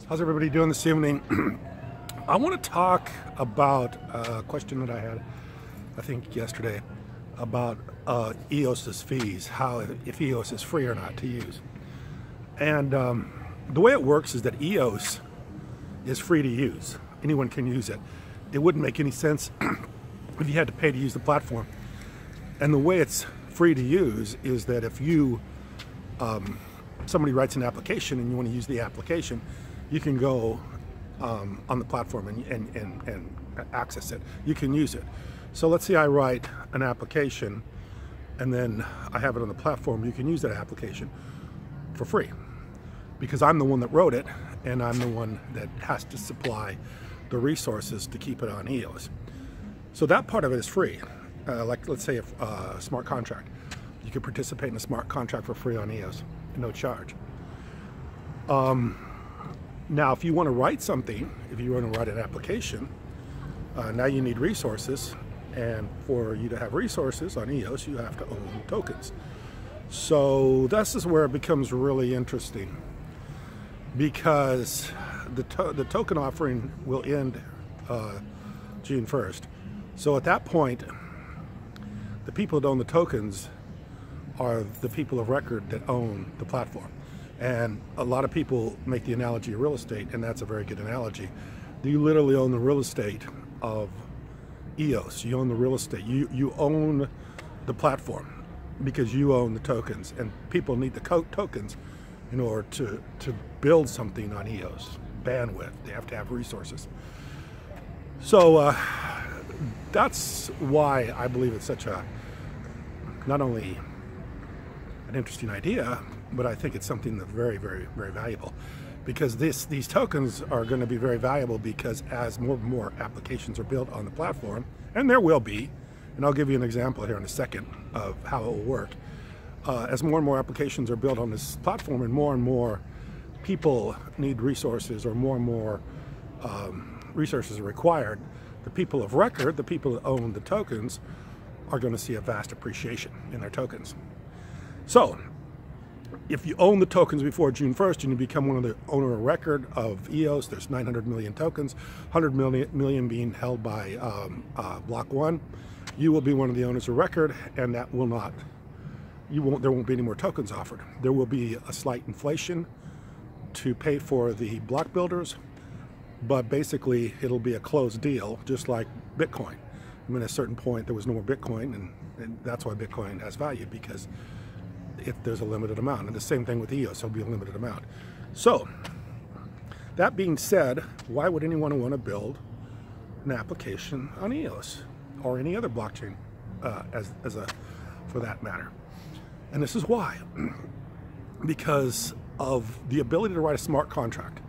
How's everybody doing this evening? I want to talk about a question that I had, I think yesterday, about EOS's fees, if EOS is free or not to use. And the way it works is that EOS is free to use. Anyone can use it. It wouldn't make any sense if you had to pay to use the platform. And the way it's free to use is that if you, somebody writes an application and you want to use the application, you can go on the platform and access it. You can use it. So let's say I write an application and then I have it on the platform. You can use that application for free because I'm the one that wrote it and I'm the one that has to supply the resources to keep it on EOS. So that part of it is free. Like let's say a smart contract. You can participate in a smart contract for free on EOS, no charge. Now, if you want to write something, if you want to write an application, now you need resources. And for you to have resources on EOS, you have to own tokens. So this is where it becomes really interesting because the token offering will end June 1st. So at that point, the people that own the tokens are the people of record that own the platform. And a lot of people make the analogy of real estate, and that's a very good analogy. You literally own the real estate of EOS. You own the real estate. You own the platform because you own the tokens, and people need the tokens in order to build something on EOS. Bandwidth. They have to have resources. So that's why I believe it's such a not only an interesting idea, but I think it's something that's very, very, very valuable because these tokens are going to be very valuable because as more and more applications are built on the platform, and there will be, and I'll give you an example here in a second of how it will work. As more and more applications are built on this platform and more people need resources or more resources are required, the people of record, the people that own the tokens, are going to see a vast appreciation in their tokens. So, if you own the tokens before June 1st and you become one of the owner of record of EOS, there's 900 million tokens, 100 million being held by Block 1, you will be one of the owners of record, and that will not, there won't be any more tokens offered. There will be a slight inflation to pay for the block builders, but basically it'll be a closed deal, just like Bitcoin. I mean, at a certain point there was no more Bitcoin, and that's why Bitcoin has value, because if there's a limited amount. And the same thing with EOS, there'll be a limited amount. So, that being said, why would anyone want to build an application on EOS or any other blockchain for that matter? And this is why. Because of the ability to write a smart contract.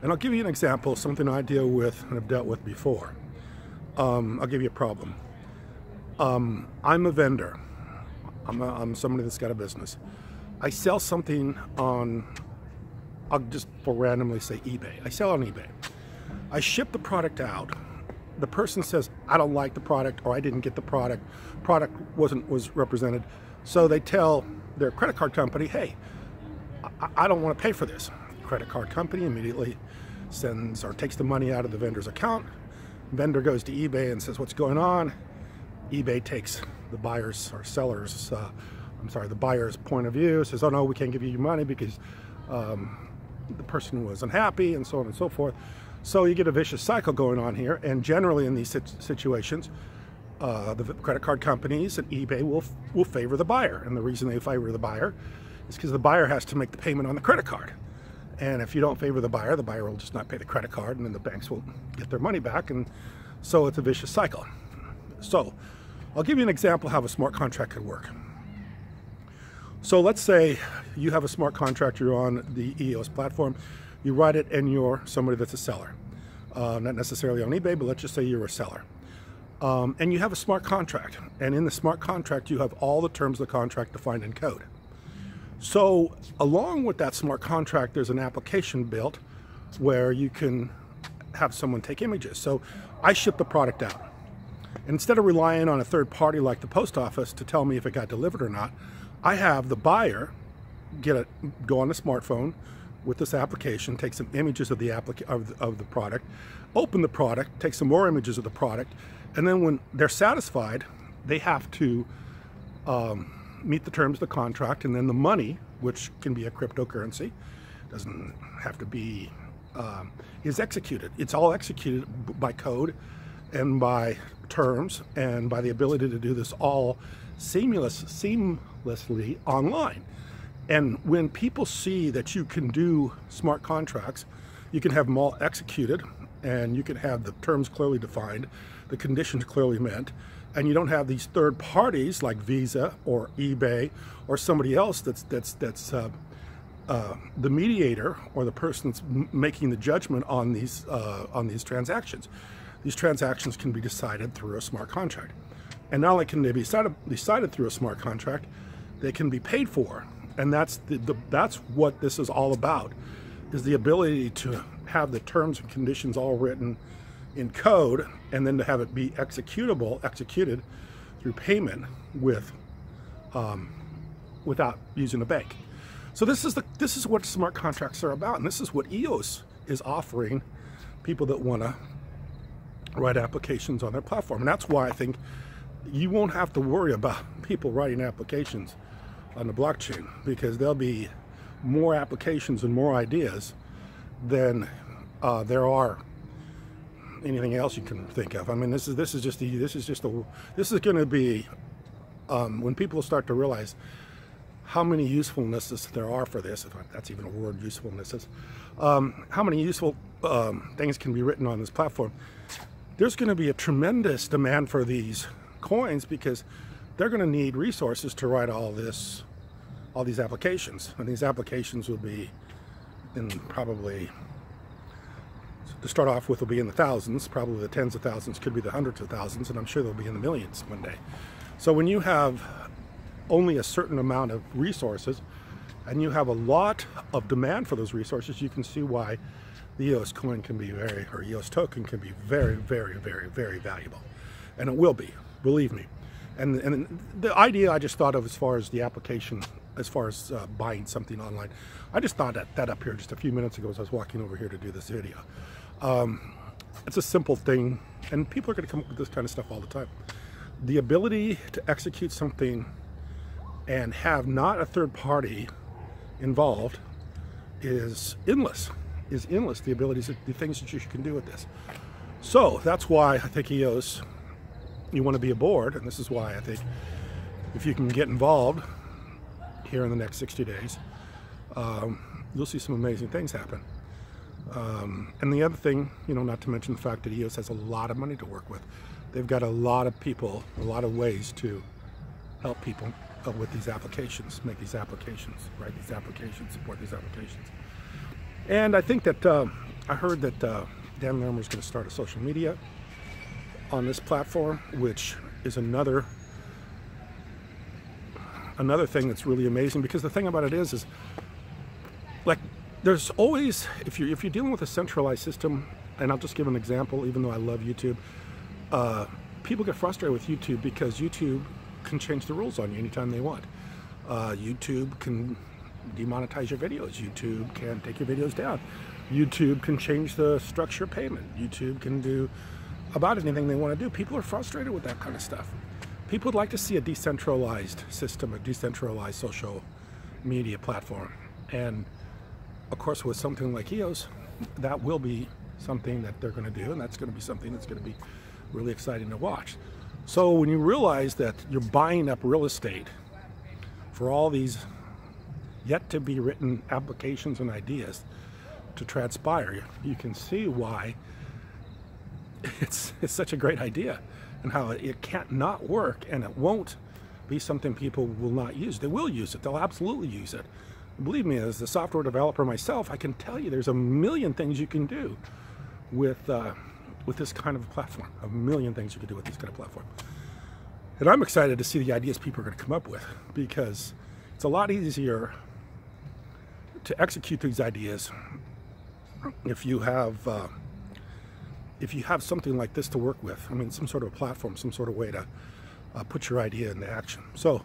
And I'll give you an example, something I deal with and have dealt with before. I'll give you a problem. I'm a vendor. I'm somebody that's got a business. I sell something on, I'll just for randomly say eBay. I sell on eBay. I ship the product out. The person says, I don't like the product, or I didn't get the product. Product was represented. So they tell their credit card company, hey, I don't want to pay for this. Credit card company immediately sends or takes the money out of the vendor's account. Vendor goes to eBay and says, what's going on? eBay takes the buyer's or seller's, the buyer's point of view, says, oh no, we can't give you your money because the person was unhappy, and so on and so forth. So you get a vicious cycle going on here, and generally in these situations, the credit card companies and eBay will favor the buyer. And the reason they favor the buyer is because the buyer has to make the payment on the credit card. And if you don't favor the buyer will just not pay the credit card, and then the banks will get their money back, and so it's a vicious cycle. So, I'll give you an example of how a smart contract could work. So let's say you have a smart contract, you're on the EOS platform, you write it and you're somebody that's a seller. Not necessarily on eBay, but let's just say you're a seller. And you have a smart contract, and in the smart contract you have all the terms of the contract defined in code. So along with that smart contract, there's an application built where you can have someone take images. So I ship the product out. Instead of relying on a third party like the post office to tell me if it got delivered or not, I have the buyer go on the smartphone, with this application, take some images of the of the product, open the product, take some more images of the product, and then when they're satisfied, they have to meet the terms of the contract, and then the money, which can be a cryptocurrency, doesn't have to be, is executed. It's all executed by code and by terms and by the ability to do this all seamlessly online. And when people see that you can do smart contracts, you can have them all executed, and you can have the terms clearly defined, the conditions clearly met, and you don't have these third parties like Visa or eBay or somebody else that's the mediator or the person that's making the judgment on these transactions. These transactions can be decided through a smart contract, and not only can they be decided through a smart contract, they can be paid for. And that's that's what this is all about, is the ability to have the terms and conditions all written in code, and then to have it be executed through payment without using a bank. So this is what smart contracts are about, and this is what EOS is offering people that want to write applications on their platform. And that's why I think you won't have to worry about people writing applications on the blockchain, because there'll be more applications and more ideas than there are anything else you can think of. I mean, this is going to be when people start to realize how many usefulnesses there are for this, if that's even a word, usefulnesses, how many useful things can be written on this platform. There's going to be a tremendous demand for these coins, because they're going to need resources to write all these applications, and these applications will be in probably, to start off with, will be in the thousands, probably the tens of thousands, could be the hundreds of thousands, and I'm sure they'll be in the millions one day. So when you have only a certain amount of resources and you have a lot of demand for those resources, you can see why the EOS coin can be or EOS token can be very, very, very, very valuable, and it will be, believe me. And the idea I just thought of as far as the application, as far as buying something online, I just thought that up here just a few minutes ago as I was walking over here to do this video. It's a simple thing, and people are going to come up with this kind of stuff all the time. The ability to execute something and have not a third party involved is endless. The abilities, the things that you can do with this. So that's why I think EOS, you want to be aboard, and this is why I think if you can get involved here in the next 60 days, you'll see some amazing things happen. And the other thing, not to mention the fact that EOS has a lot of money to work with. They've got a lot of people, a lot of ways to help people with these applications, make these applications, write these applications, support these applications. And I think that I heard that Dan Larimer is going to start a social media on this platform, which is another thing that's really amazing, because the thing about it is like, there's always, if you're dealing with a centralized system, and I'll just give an example, even though I love YouTube, people get frustrated with YouTube because YouTube can change the rules on you anytime they want. YouTube can demonetize your videos. YouTube can take your videos down. YouTube can change the structure of payment. YouTube can do about anything they want to do. People are frustrated with that kind of stuff. People would like to see a decentralized system, a decentralized social media platform. And of course, with something like EOS, that will be something that they're going to do, and that's going to be something that's going to be really exciting to watch. So when you realize that you're buying up real estate for all these yet to be written applications and ideas to transpire, you can see why it's such a great idea, and how it can't not work, and it won't be something people will not use. They will use it. They'll absolutely use it. Believe me, as a software developer myself, I can tell you there's a million things you can do with this kind of platform. A million things you can do with this kind of platform. And I'm excited to see the ideas people are going to come up with, because it's a lot easier to execute these ideas if you have something like this to work with. I mean, some sort of a platform, some sort of way to put your idea into action. So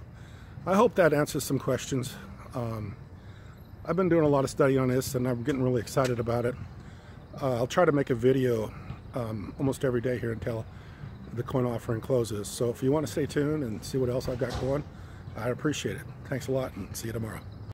I hope that answers some questions. I've been doing a lot of study on this, and I'm getting really excited about it. I'll try to make a video almost every day here until the coin offering closes. So if you want to stay tuned and see what else I've got going, I appreciate it. Thanks a lot, and see you tomorrow.